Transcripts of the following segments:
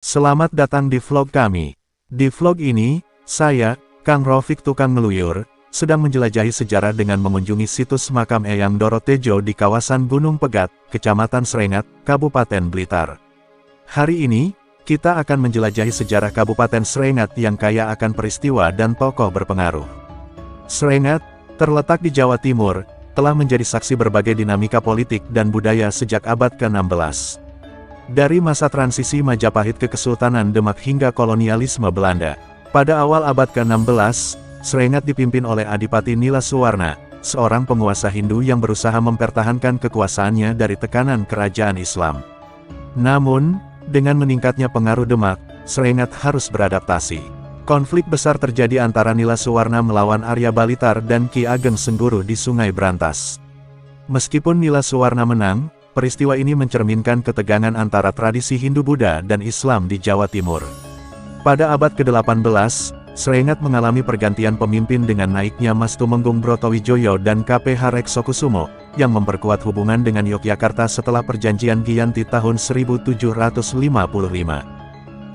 Selamat datang di vlog kami. Di vlog ini, saya, Kang Rofik Tukang Ngeluyur, sedang menjelajahi sejarah dengan mengunjungi situs makam Eyang Dorotejo di kawasan Gunung Pegat, Kecamatan Srengat, Kabupaten Blitar. Hari ini, kita akan menjelajahi sejarah Kabupaten Srengat yang kaya akan peristiwa dan tokoh berpengaruh. Srengat, terletak di Jawa Timur, telah menjadi saksi berbagai dinamika politik dan budaya sejak abad ke-16. Dari masa transisi Majapahit ke Kesultanan Demak hingga kolonialisme Belanda. Pada awal abad ke-16, Srengat dipimpin oleh Adipati Nila Suwarna, seorang penguasa Hindu yang berusaha mempertahankan kekuasaannya dari tekanan kerajaan Islam. Namun, dengan meningkatnya pengaruh Demak, Srengat harus beradaptasi. Konflik besar terjadi antara Nila Suwarna melawan Arya Balitar dan Ki Ageng Sengguru di Sungai Brantas. Meskipun Nila Suwarna menang, peristiwa ini mencerminkan ketegangan antara tradisi Hindu-Buddha dan Islam di Jawa Timur. Pada abad ke-18, Srengat mengalami pergantian pemimpin dengan naiknya Mas Tumenggung Brotowijoyo dan KPH Reksokusumo, yang memperkuat hubungan dengan Yogyakarta setelah perjanjian Giyanti tahun 1755.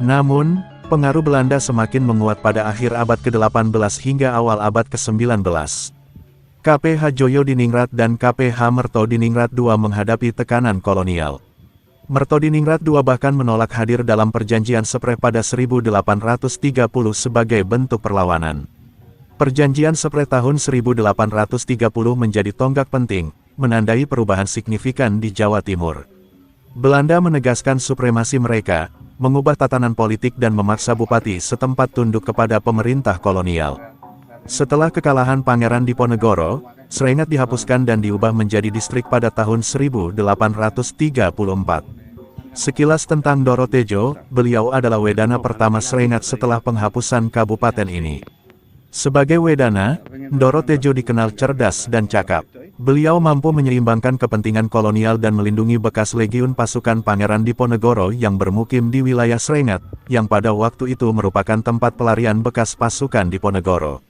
Namun, pengaruh Belanda semakin menguat pada akhir abad ke-18 hingga awal abad ke-19. KPH Joyodiningrat dan KPH Mertodiningrat II menghadapi tekanan kolonial. Mertodiningrat II bahkan menolak hadir dalam perjanjian Spres pada 1830 sebagai bentuk perlawanan. Perjanjian Spres tahun 1830 menjadi tonggak penting, menandai perubahan signifikan di Jawa Timur. Belanda menegaskan supremasi mereka, mengubah tatanan politik dan memaksa bupati setempat tunduk kepada pemerintah kolonial. Setelah kekalahan Pangeran Diponegoro, Srengat dihapuskan dan diubah menjadi distrik pada tahun 1834. Sekilas tentang Dorotejo, beliau adalah Wedana pertama Srengat setelah penghapusan kabupaten ini. Sebagai Wedana, Dorotejo dikenal cerdas dan cakap. Beliau mampu menyeimbangkan kepentingan kolonial dan melindungi bekas legiun pasukan Pangeran Diponegoro yang bermukim di wilayah Srengat, yang pada waktu itu merupakan tempat pelarian bekas pasukan Diponegoro.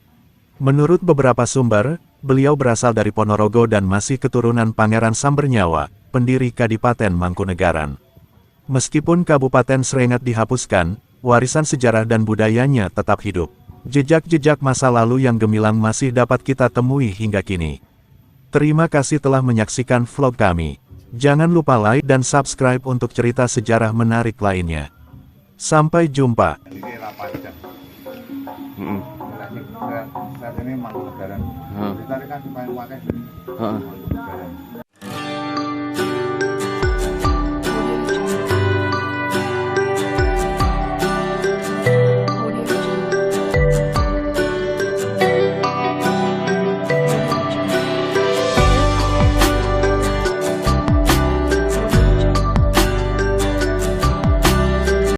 Menurut beberapa sumber, beliau berasal dari Ponorogo dan masih keturunan Pangeran Sambernyawa, pendiri Kadipaten Mangkunegaran. Meskipun Kabupaten Srengat dihapuskan, warisan sejarah dan budayanya tetap hidup. Jejak-jejak masa lalu yang gemilang masih dapat kita temui hingga kini. Terima kasih telah menyaksikan vlog kami. Jangan lupa like dan subscribe untuk cerita sejarah menarik lainnya. Sampai jumpa. Saat ini Mangkunegaran. Kita kan supaya pakai.